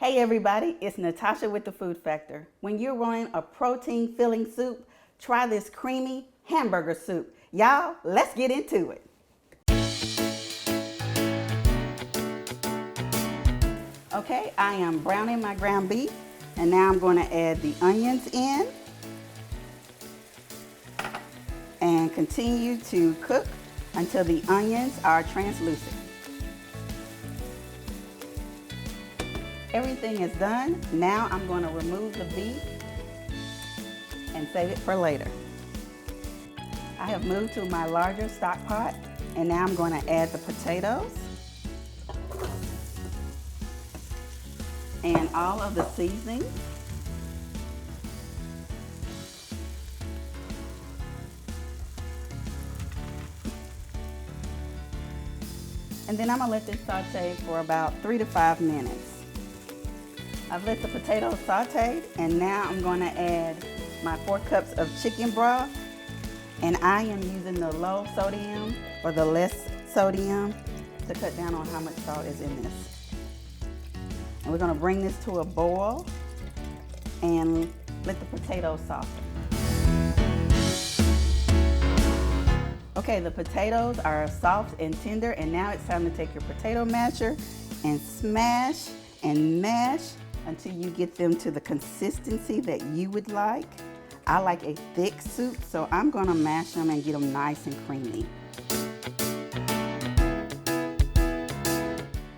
Hey everybody, it's Natasha with the Food Factor. When you're wanting a protein filling soup, try this creamy hamburger soup. Y'all, let's get into it. Okay, I am browning my ground beef, and now I'm going to add the onions in and continue to cook until the onions are translucent. Everything is done. Now I'm going to remove the beef and save it for later. I have moved to my larger stock pot, and now I'm going to add the potatoes and all of the seasonings. And then I'm going to let this saute for about 3 to 5 minutes. I've let the potatoes saute, and now I'm going to add my 4 cups of chicken broth, and I am using the low sodium or the less sodium to cut down on how much salt is in this. And we're going to bring this to a boil and let the potatoes soften. Okay, the potatoes are soft and tender, and now it's time to take your potato masher and smash and mash until you get them to the consistency that you would like. I like a thick soup, so I'm gonna mash them and get them nice and creamy.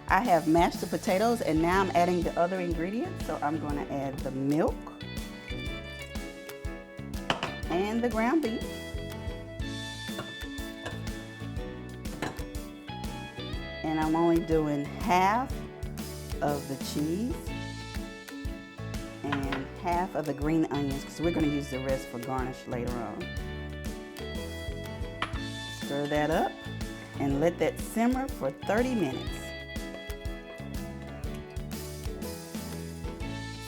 I have mashed the potatoes, and now I'm adding the other ingredients. So I'm gonna add the milk and the ground beef. And I'm only doing half of the cheese and half of the green onions, because we're going to use the rest for garnish later on. Stir that up and let that simmer for 30 minutes.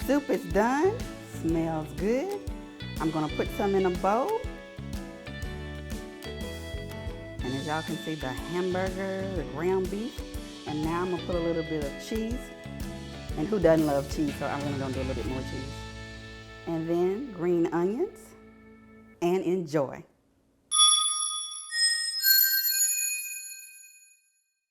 Soup is done, smells good. I'm going to put some in a bowl. And as y'all can see, the hamburger, the ground beef, and now I'm going to put a little bit of cheese. And who doesn't love cheese? So I'm gonna do a little bit more cheese. And then green onions, and enjoy.